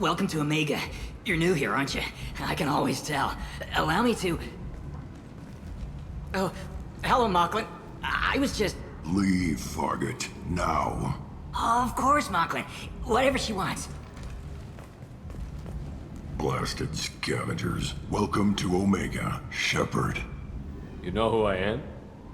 welcome to Omega. You're new here, aren't you? I can always tell. Allow me to... Oh, hello, Mocklin. I was just... Leave, Fargate. Now. Oh, of course, Mocklin. Whatever she wants. Blasted scavengers. Welcome to Omega, Shepard. You know who I am?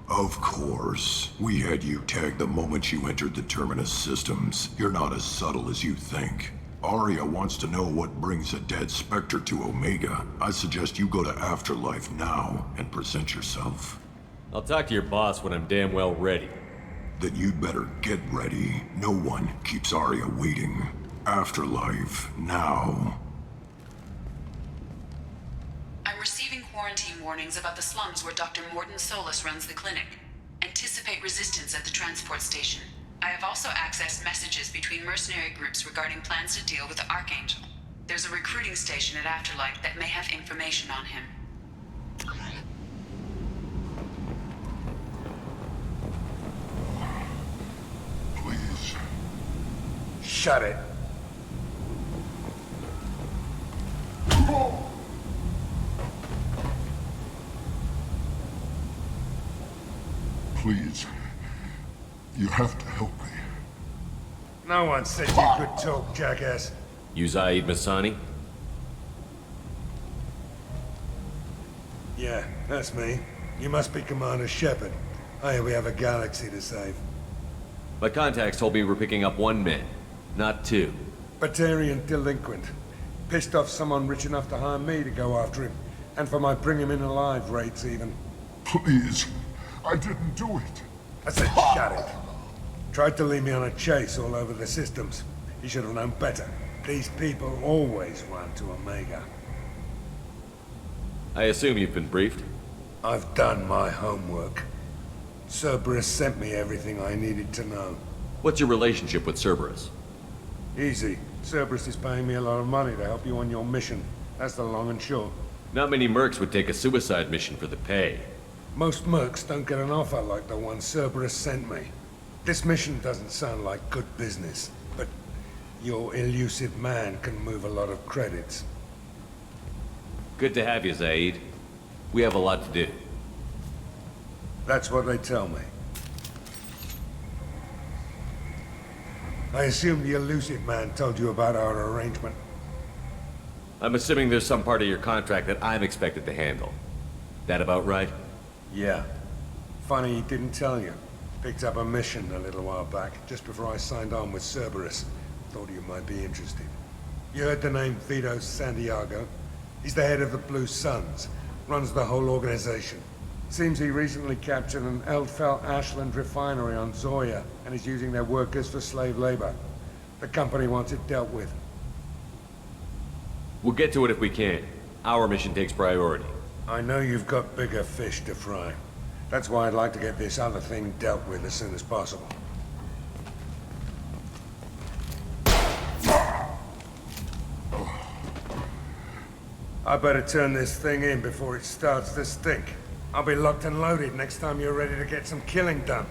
Of course. We had you tagged the moment you entered the Terminus systems. You're not as subtle as you think. Arya wants to know what brings a dead Spectre to Omega. I suggest you go to Afterlife now and present yourself. I'll talk to your boss when I'm damn well ready. Then you'd better get ready. No one keeps Arya waiting. Afterlife now. I'm receiving quarantine warnings about the slums where Dr. Mordin Solus runs the clinic. Anticipate resistance at the transport station. I have also accessed messages between mercenary groups regarding plans to deal with the Archangel. There's a recruiting station at Afterlife that may have information on him. Please. Shut it. Please. You have to help me. No one said you could talk, jackass. You Zaid Masani? Yeah, that's me. You must be Commander Shepard. Oh, we have a galaxy to save. My contacts told me we're picking up one man, not two. Batarian delinquent. Pissed off someone rich enough to hire me to go after him. And for my bring him in alive rates even. Please. I didn't do it. I said shut it. Tried to lead me on a chase all over the systems. He should have known better. These people always run to Omega. I assume you've been briefed? I've done my homework. Cerberus sent me everything I needed to know. What's your relationship with Cerberus? Easy. Cerberus is paying me a lot of money to help you on your mission. That's the long and short. Not many mercs would take a suicide mission for the pay. Most mercs don't get an offer like the one Cerberus sent me. This mission doesn't sound like good business, but your elusive man can move a lot of credits. Good to have you, Zaid. We have a lot to do. That's what they tell me. I assume the elusive man told you about our arrangement. I'm assuming there's some part of your contract that I'm expected to handle. That about right? Yeah. Funny he didn't tell you. Picked up a mission a little while back, just before I signed on with Cerberus. Thought you might be interested. You heard the name Vito Santiago? He's the head of the Blue Suns. Runs the whole organization. Seems he recently captured an Eldfell Ashland refinery on Zoya, and is using their workers for slave labor. The company wants it dealt with. We'll get to it if we can. Our mission takes priority. I know you've got bigger fish to fry. That's why I'd like to get this other thing dealt with as soon as possible. I better turn this thing in before it starts to stink. I'll be locked and loaded next time you're ready to get some killing done.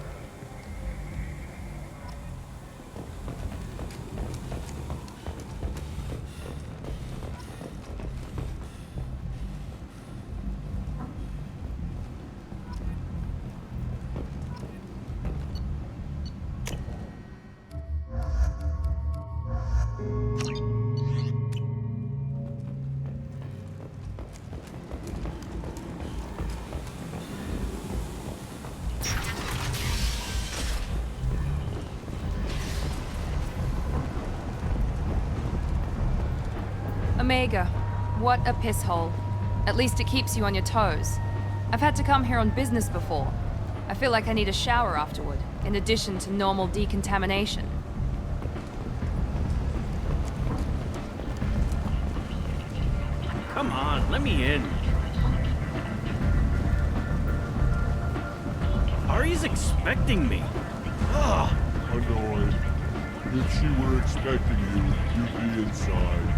Omega, what a piss hole. At least it keeps you on your toes. I've had to come here on business before. I feel like I need a shower afterward, in addition to normal decontamination. Come on, let me in. Ari's expecting me. Ugh. Annoyed. If she were expecting you, you'd be inside.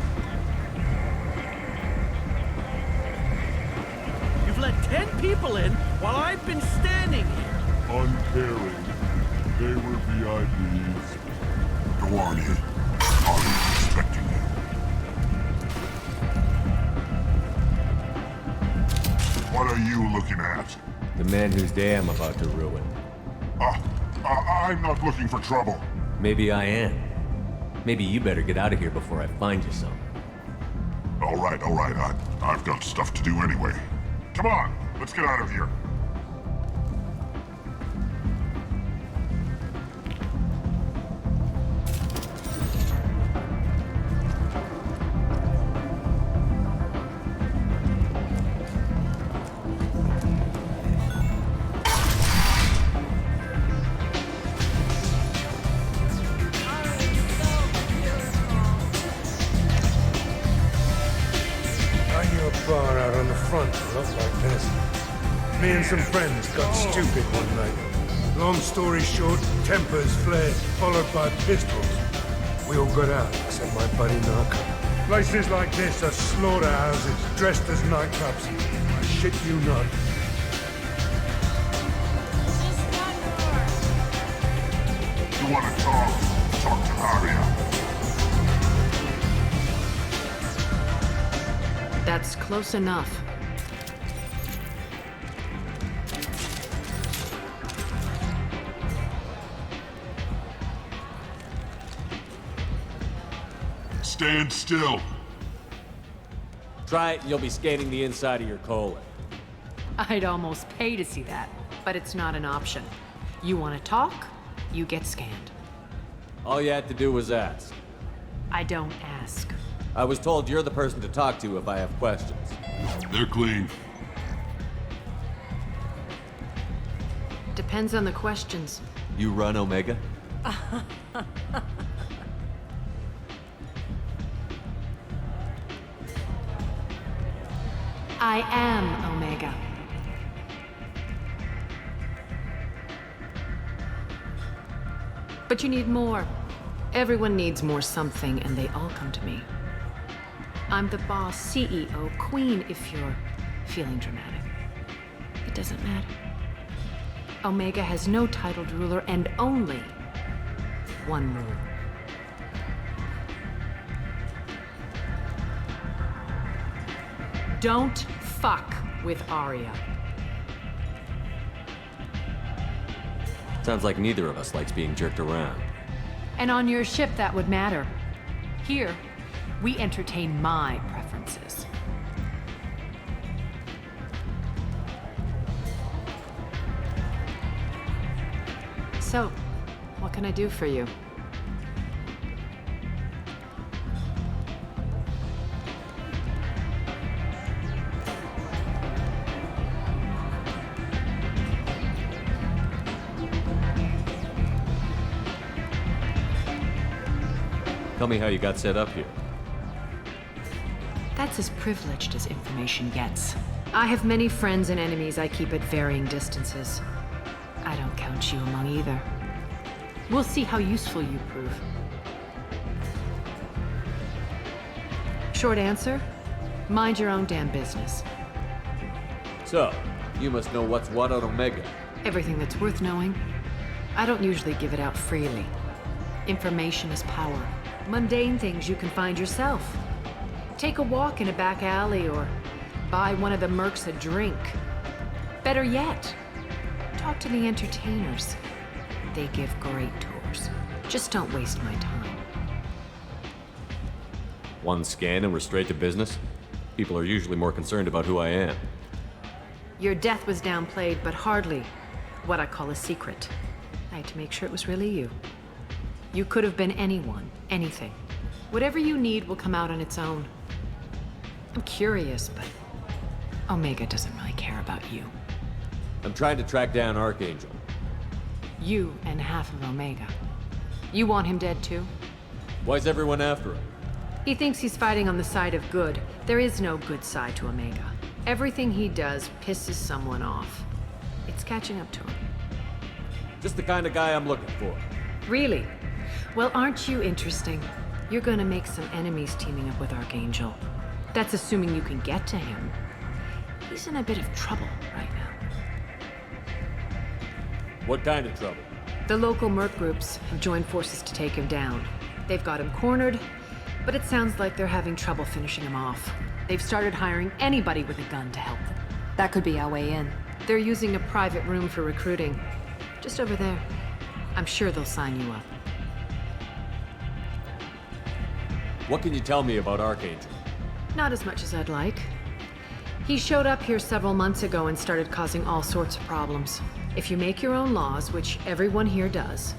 You've let 10 people in while I've been standing here. Uncaring. They were VIPs. Go on in. Are you expecting you? looking at? The man whose day I'm about to ruin. I'm not looking for trouble. Maybe I am. Maybe you better get out of here before I find you some. All right. I've got stuff to do anyway. Come on, let's get out of here. Bar out on the front looked like this. Me and some friends got stupid one night. Long story short, tempers flared, followed by pistols. We all got out, except my buddy Narco. Places like this are slaughterhouses, dressed as nightclubs. I shit you not. You want to talk to Aria. That's close enough. Stand still. Try it and you'll be scanning the inside of your colon. I'd almost pay to see that, but it's not an option. You want to talk, you get scanned. All you had to do was ask. I don't ask. I was told you're the person to talk to if I have questions. They're clean. Depends on the questions. You run Omega? I am Omega. But you need more. Everyone needs more something, and they all come to me. I'm the boss, CEO, queen, if you're feeling dramatic. It doesn't matter. Omega has no titled ruler and only one rule. Don't fuck with Aria. Sounds like neither of us likes being jerked around. And on your ship, that would matter. Here, we entertain my preferences. So, what can I do for you? Tell me how you got set up here. That's as privileged as information gets. I have many friends and enemies I keep at varying distances. I don't count you among either. We'll see how useful you prove. Short answer, mind your own damn business. So, you must know what's what on Omega. Everything that's worth knowing. I don't usually give it out freely. Information is power. Mundane things you can find yourself. Take a walk in a back alley or buy one of the mercs a drink. Better yet, talk to the entertainers. They give great tours. Just don't waste my time. One scan and we're straight to business? People are usually more concerned about who I am. Your death was downplayed, but hardly what I call a secret. I had to make sure it was really you. You could have been anyone, anything. Whatever you need will come out on its own. I'm curious, but Omega doesn't really care about you. I'm trying to track down Archangel. You and half of Omega. You want him dead too? Why's everyone after him? He thinks he's fighting on the side of good. There is no good side to Omega. Everything he does pisses someone off. It's catching up to him. Just the kind of guy I'm looking for. Really? Well, aren't you interesting? You're gonna make some enemies teaming up with Archangel. That's assuming you can get to him. He's in a bit of trouble right now. What kind of trouble? The local merc groups have joined forces to take him down. They've got him cornered, but it sounds like they're having trouble finishing him off. They've started hiring anybody with a gun to help them. That could be our way in. They're using a private room for recruiting. Just over there. I'm sure they'll sign you up. What can you tell me about Archangel? Not as much as I'd like. He showed up here several months ago and started causing all sorts of problems. If you make your own laws, which everyone here does,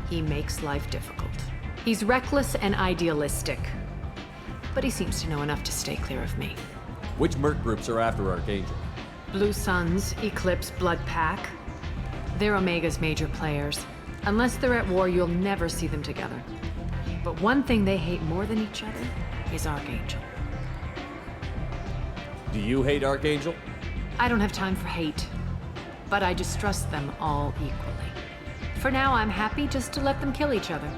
he makes life difficult. He's reckless and idealistic. But he seems to know enough to stay clear of me. Which merc groups are after Archangel? Blue Suns, Eclipse, Blood Pack. They're Omega's major players. Unless they're at war, you'll never see them together. But one thing they hate more than each other is Archangel. Do you hate Archangel? I don't have time for hate, but I distrust them all equally. For now, I'm happy just to let them kill each other.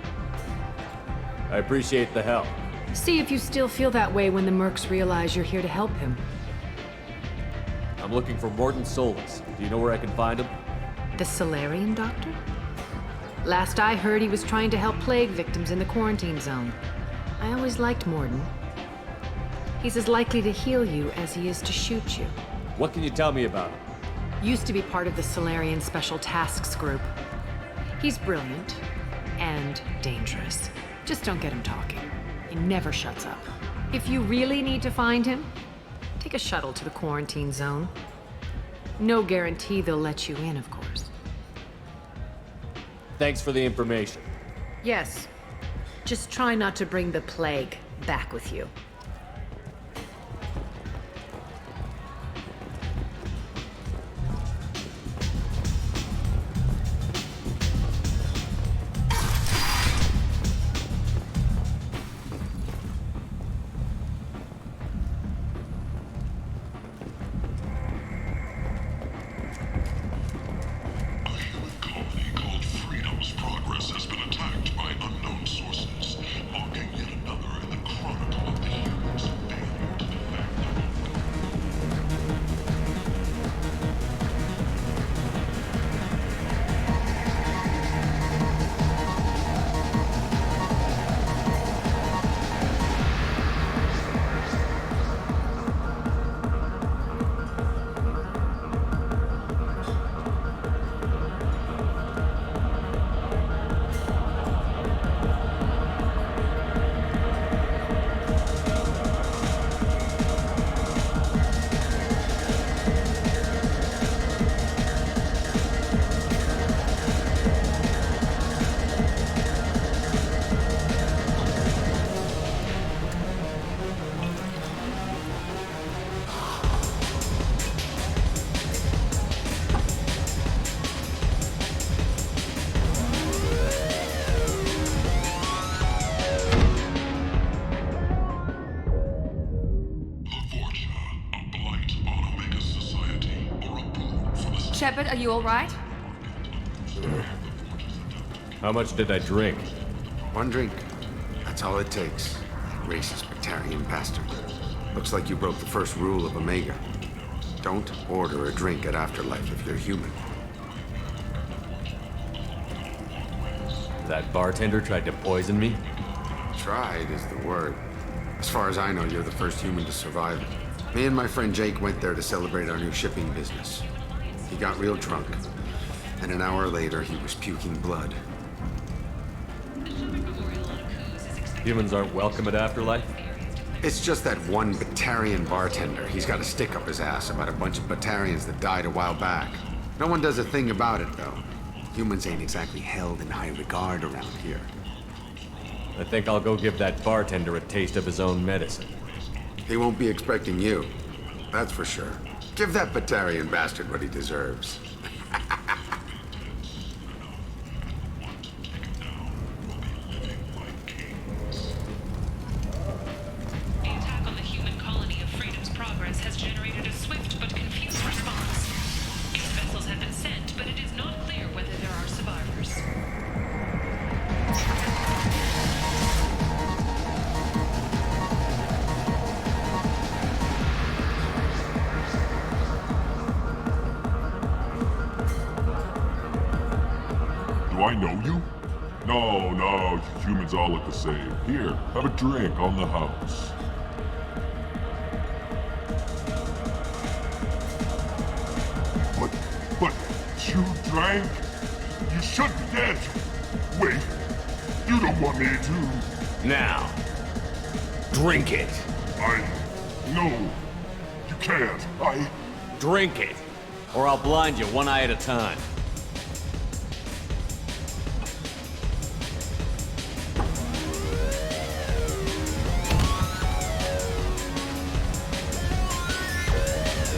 I appreciate the help. See if you still feel that way when the mercs realize you're here to help him. I'm looking for Morden Solus. Do you know where I can find him? The Solarian doctor? Last I heard, he was trying to help plague victims in the quarantine zone. I always liked Morden. He's as likely to heal you as he is to shoot you. What can you tell me about him? Used to be part of the Solarian Special Tasks Group. He's brilliant and dangerous. Just don't get him talking. He never shuts up. If you really need to find him, take a shuttle to the quarantine zone. No guarantee they'll let you in, of course. Thanks for the information. Yes. Just try not to bring the plague back with you. Shepard, are you all right? How much did I drink? One drink. That's all it takes. Racist Batarian bastard. Looks like you broke the first rule of Omega. Don't order a drink at Afterlife if you're human. That bartender tried to poison me? Tried is the word. As far as I know, you're the first human to survive it. Me and my friend Jake went there to celebrate our new shipping business. He got real drunk, and an hour later he was puking blood. Humans aren't welcome at Afterlife? It's just that one Batarian bartender. He's got a stick up his ass about a bunch of Batarians that died a while back. No one does a thing about it, though. Humans ain't exactly held in high regard around here. I think I'll go give that bartender a taste of his own medicine. He won't be expecting you. That's for sure. Give that Batarian bastard what he deserves. The attack on the human colony of Freedom's Progress has generated a swift but confused response. Its vessels have been sent, but it is not clear whether there are survivors. Do I know you? No, humans all look the same. Here, have a drink on the house. drank. You should be dead. Wait, you don't want me to. Now, drink it. No, you can't. Drink it, or I'll blind you one eye at a time.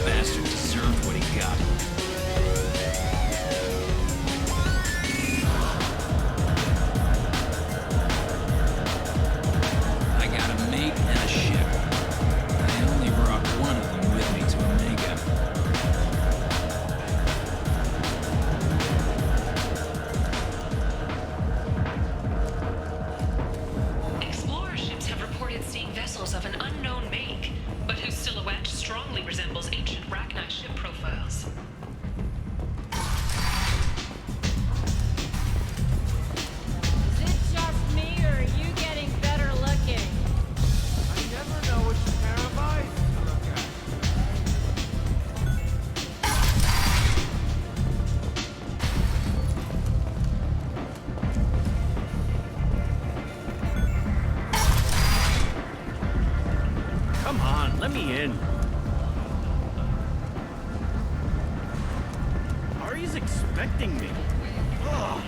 Bastard deserved what he got. I got a mate and a ship. I only brought one of them with me to Omega. Explorer ships have reported seeing vessels of an unknown make, but whose silhouette strongly resembles ancient Rachni ship profiles. Is it just me, or are you getting better looking? I never know which pair of eyes to look at. Come on, let me in. Ari's expecting me. Ugh.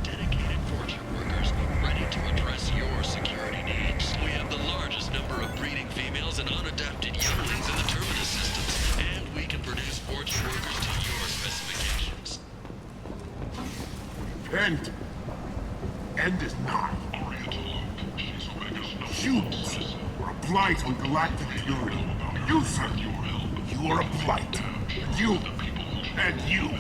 Dedicated fortune workers ready to address your security needs. We have the largest number of breeding females and unadapted younglings in the terminus systems, and we can produce fortune workers to your specifications. End is not. Humans are a blight on galactic purity. You, sir, you are a blight. And you, and you.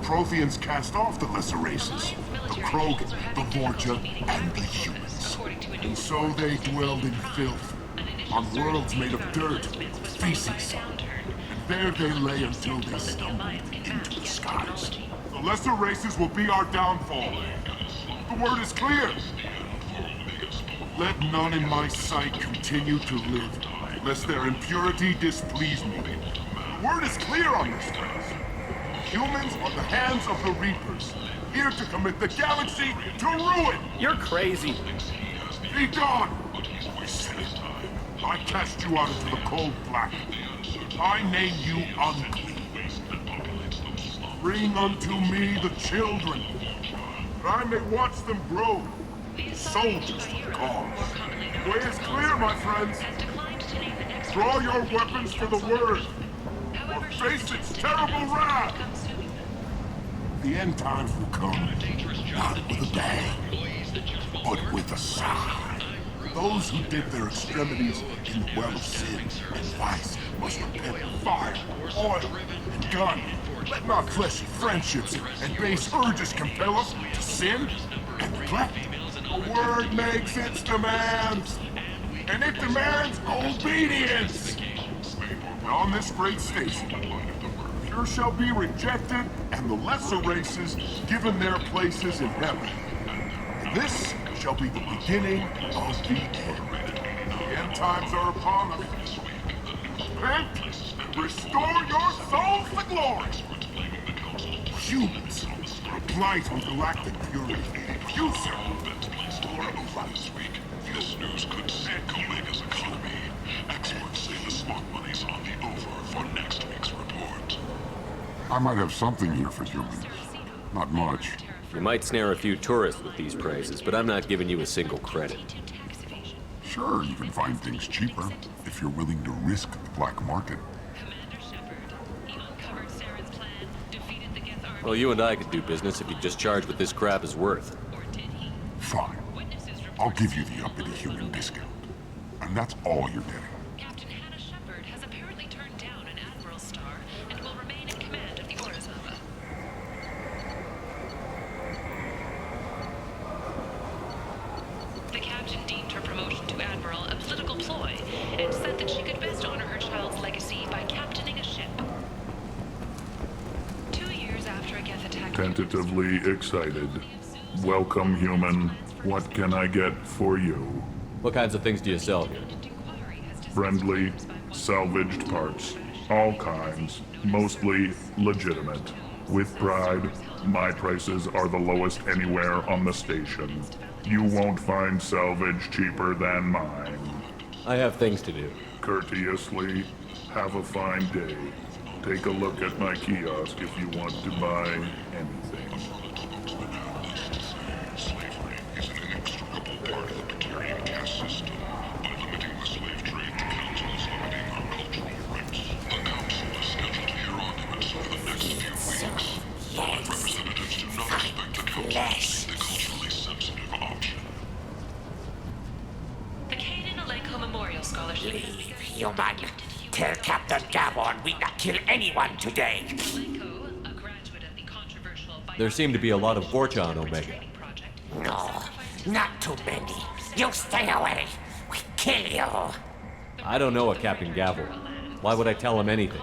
Protheans cast off the lesser races, the Krogan, the Vorcha, and the humans. And so they dwelled in filth, on worlds made of dirt, feces. And there they lay until they stumbled into the skies. The lesser races will be our downfall. The word is clear. Let none in my sight continue to live, lest their impurity displease me. The word is clear on this, friends. Humans are the hands of the Reapers, here to commit the galaxy to ruin! You're crazy. Be gone! I said it. I cast you out into the cold black. I name you unclean. Bring unto me the children, that I may watch them grow. Soldiers for the cause. The way is clear, my friends. Draw your weapons for the word, or face its terrible wrath. The end times will come, not with a bang, but with a sigh. Those who dip their extremities in the well of sin and vice must repent of fire, oil, and gun. Let not fleshy friendships and base urges compel us to sin and neglect. The word makes its demands, and it demands obedience. And on this great station, pure shall be rejected, and the lesser races given their places in heaven. This shall be the beginning of the end. The end times are upon us. Repent and restore your souls to glory. Humans are a blight on galactic purity. You, sir, are a blight. This news could sink Omega's economy. Experts say the smart money's on the over for next week's report. I might have something here for humans. Not much. You might snare a few tourists with these prices, but I'm not giving you a single credit. Sure, you can find things cheaper if you're willing to risk the black market. Commander Shepard, he uncovered Saren's plan, defeated the Geth army. Well, you and I could do business if you just charge what this crap is worth. Or did he? Fine. I'll give you the uppity human discount. And that's all you're getting. Captain Hannah Shepard has apparently turned down an Admiral's star and will remain in command of the Orizaba. The captain deemed her promotion to Admiral a political ploy and said that she could best honor her child's legacy by captaining a ship. 2 years after a Geth attack... Tentatively excited. Welcome, human. What can I get for you? What kinds of things do you sell here? Friendly, salvaged parts. All kinds, mostly legitimate. With pride, my prices are the lowest anywhere on the station. You won't find salvage cheaper than mine. I have things to do. Courteously, have a fine day. Take a look at my kiosk if you want to buy anything. Slavery is an inextricable part of the Batarian caste system. By limiting the slave trade, the Council is limiting our cultural rights. The Council is scheduled to hear arguments over the next few weeks. My representatives do not expect the Council to take the culturally sensitive option. The Caden Alenko Memorial Scholarship. Leave, human. Tell Captain Gavon we not kill anyone today. There seem to be a lot of Vorcha on Omega. No, not too many. You stay away. We kill you. I don't know a Captain Gavel. Why would I tell him anything?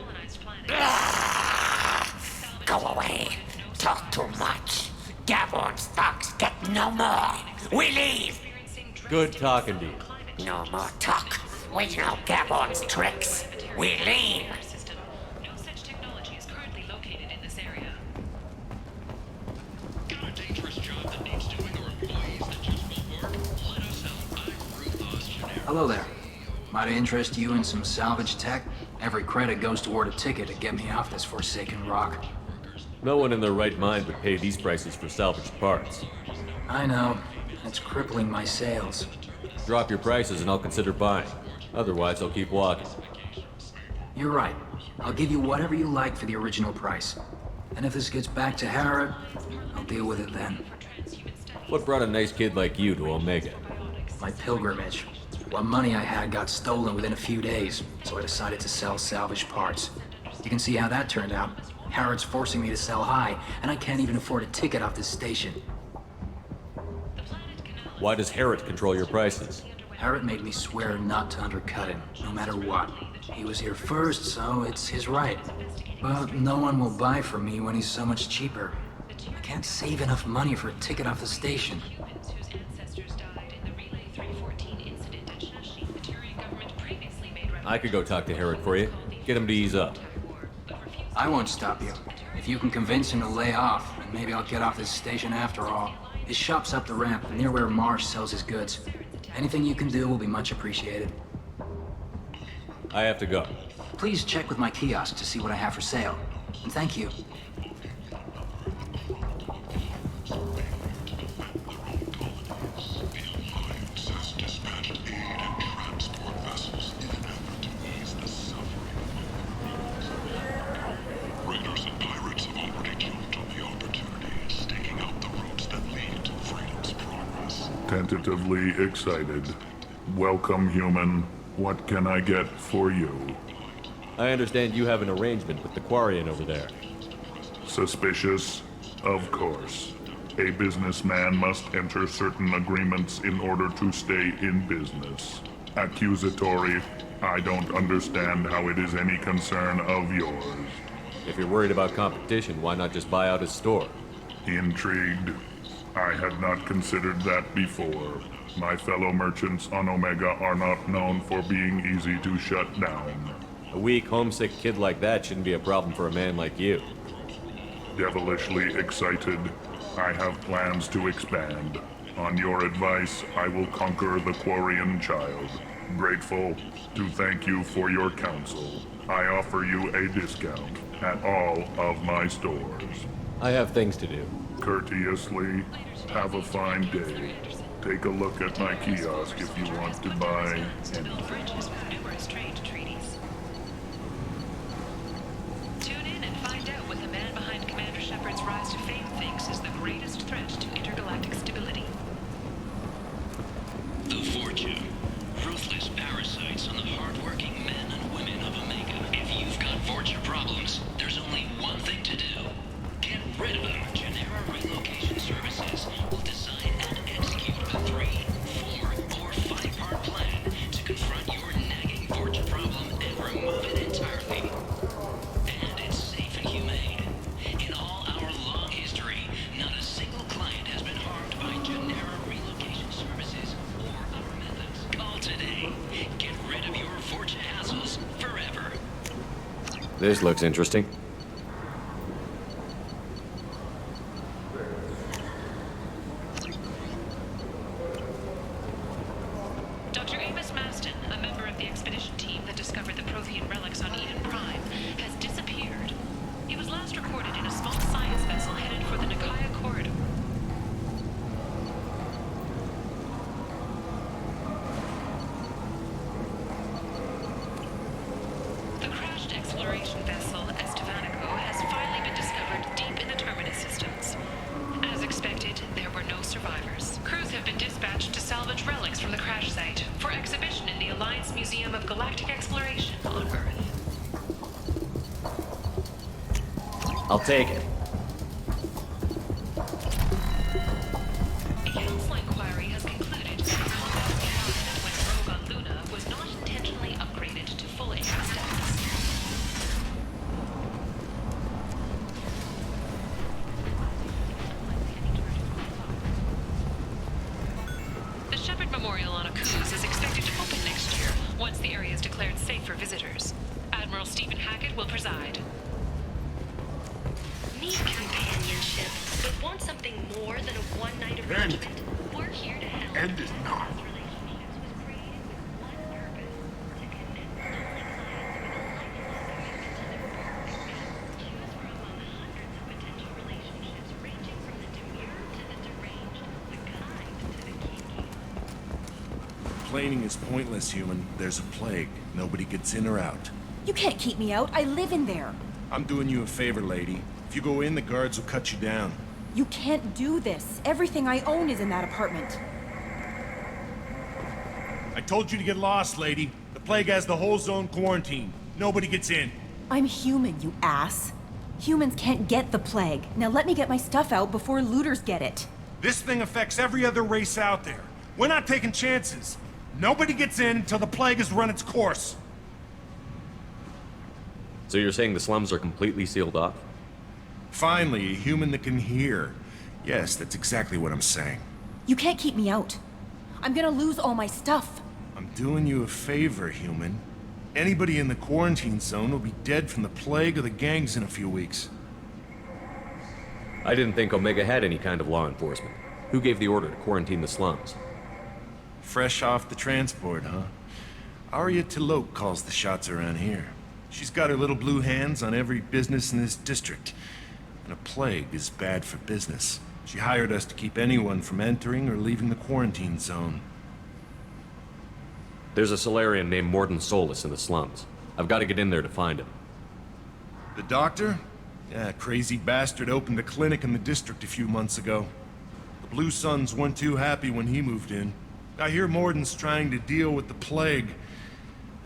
Go away. Talk too much. Gavon's thugs get no more. We leave. Good talking to you. No more talk. We know Gavon's tricks. We leave. No such technology is currently located in this area. Got a dangerous job that needs doing or employees that just won't work? Let us help. I'm Ruth Osterner. Hello there. Might I interest you in some salvage tech? Every credit goes toward a ticket to get me off this forsaken rock. No one in their right mind would pay these prices for salvaged parts. I know. It's crippling my sales. Drop your prices and I'll consider buying. Otherwise, I'll keep walking. You're right. I'll give you whatever you like for the original price. And if this gets back to Herod, I'll deal with it then. What brought a nice kid like you to Omega? My pilgrimage. What money I had got stolen within a few days, so I decided to sell salvaged parts. You can see how that turned out. Herod's forcing me to sell high, and I can't even afford a ticket off this station. Why does Herod control your prices? Herod made me swear not to undercut him, no matter what. He was here first, so it's his right. But no one will buy from me when he's so much cheaper. I can't save enough money for a ticket off the station. I could go talk to Herod for you. Get him to ease up. I won't stop you. If you can convince him to lay off, then maybe I'll get off this station after all. His shop's up the ramp, near where Marsh sells his goods. Anything you can do will be much appreciated. I have to go. Please check with my kiosk to see what I have for sale. And thank you. Tentatively excited. Welcome, human. What can I get for you? I understand you have an arrangement with the Quarian over there. Suspicious? Of course. A businessman must enter certain agreements in order to stay in business. Accusatory? I don't understand how it is any concern of yours. If you're worried about competition, why not just buy out his store? Intrigued? I had not considered that before. My fellow merchants on Omega are not known for being easy to shut down. A weak, homesick kid like that shouldn't be a problem for a man like you. Devilishly excited. I have plans to expand. On your advice, I will conquer the Quarian child. Grateful to thank you for your counsel. I offer you a discount at all of my stores. I have things to do. Courteously, have a fine day. Take a look at my kiosk if you want to buy anything. Tune in and find out what the man behind Commander Shepard's rise to fame thinks is the greatest threat to intergalactic stability. The Fortune. Ruthless parasites on the hardworking men and women of Omega. If you've got Fortune problems, there's only one thing to do. Get rid of them. Genera Relocation Services will design and execute a 3, 4, or 5-part plan to confront your nagging This looks interesting. Dr. Amos Maston, a member of the expedition team that discovered the Prothean relics on Eden Prime, has disappeared. He was last recorded in a small science vessel headed for the Nikaya corridor. The crashed exploration vessel Estevanico has finally been discovered deep in the Terminus systems. As expected, there were no survivors. Crews have been dispatched to salvage relics from the crash site for exhibition in the Alliance Museum of Galactic Exploration on Earth. I'll take it. A council inquiry has concluded that the combat carried when Rogue on Luna was not intentionally upgraded to full AI status. The Shepard Memorial on Akuz is expected to open next year, once the area is declared safe for visitors. Admiral Stephen Hackett will preside. Need companionship, but want something more than a one-night arrangement? We're here to help. End is not. Relationships was created with one purpose: to connect lonely clients with a like-minded purpose. Choose from among hundreds of potential relationships, ranging from the demure to the deranged, the kind to the kinky. Complaining is pointless, human. There's a plague. Nobody gets in or out. You can't keep me out. I live in there. I'm doing you a favor, lady. If you go in, the guards will cut you down. You can't do this. Everything I own is in that apartment. I told you to get lost, lady. The plague has the whole zone quarantined. Nobody gets in. I'm human, you ass. Humans can't get the plague. Now let me get my stuff out before looters get it. This thing affects every other race out there. We're not taking chances. Nobody gets in until the plague has run its course. So you're saying the slums are completely sealed off? Finally, a human that can hear. Yes, that's exactly what I'm saying. You can't keep me out. I'm gonna lose all my stuff. I'm doing you a favor, human. Anybody in the quarantine zone will be dead from the plague or the gangs in a few weeks. I didn't think Omega had any kind of law enforcement. Who gave the order to quarantine the slums? Fresh off the transport, huh? Arya Tilok calls the shots around here. She's got her little blue hands on every business in this district. And a plague is bad for business. She hired us to keep anyone from entering or leaving the quarantine zone. There's a Solarian named Morden Solus in the slums. I've got to get in there to find him. The doctor? Yeah, crazy bastard opened a clinic in the district a few months ago. The Blue Suns weren't too happy when he moved in. I hear Morden's trying to deal with the plague.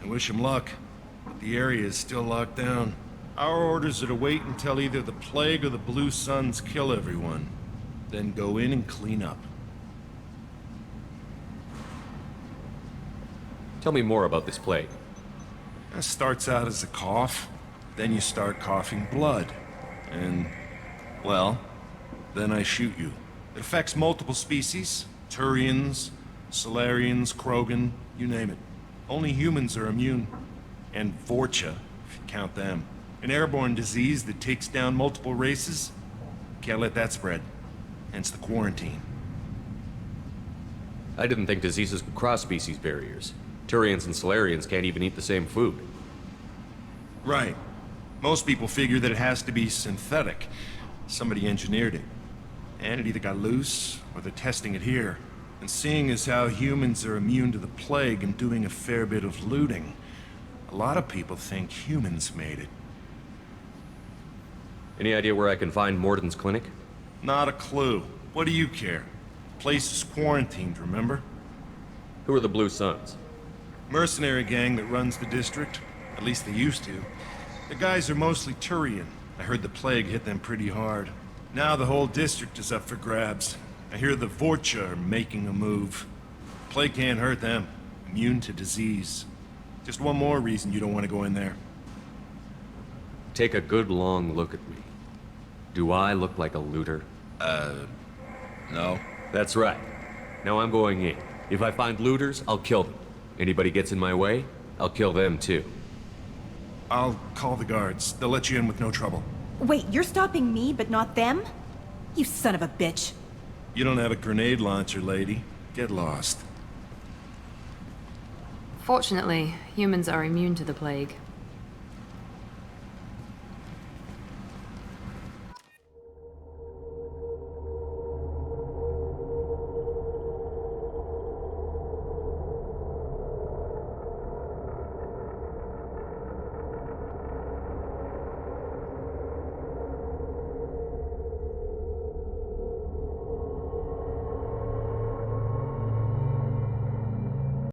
I wish him luck, but the area is still locked down. Our orders are to wait until either the plague or the Blue Suns kill everyone. Then go in and clean up. Tell me more about this plague. It starts out as a cough, then you start coughing blood. And, well, then I shoot you. It affects multiple species. Turians, Solarians, Krogan, you name it. Only humans are immune. And Vorcha, if you count them. An airborne disease that takes down multiple races. Can't let that spread. Hence the quarantine. I didn't think diseases could cross species barriers. Turians and Solarians can't even eat the same food. Right. Most people figure that it has to be synthetic. Somebody engineered it. And it either got loose, or they're testing it here. And seeing as how humans are immune to the plague and doing a fair bit of looting, a lot of people think humans made it. Any idea where I can find Morden's clinic? Not a clue. What do you care? The place is quarantined, remember? Who are the Blue Suns? Mercenary gang that runs the district. At least they used to. The guys are mostly Turian. I heard the plague hit them pretty hard. Now the whole district is up for grabs. I hear the Vorcha are making a move. Plague can't hurt them. Immune to disease. Just one more reason you don't want to go in there. Take a good long look at me. Do I look like a looter? No. That's right. Now I'm going in. If I find looters, I'll kill them. Anybody gets in my way, I'll kill them too. I'll call the guards. They'll let you in with no trouble. Wait, you're stopping me, but not them? You son of a bitch. You don't have a grenade launcher, lady. Get lost. Fortunately, humans are immune to the plague.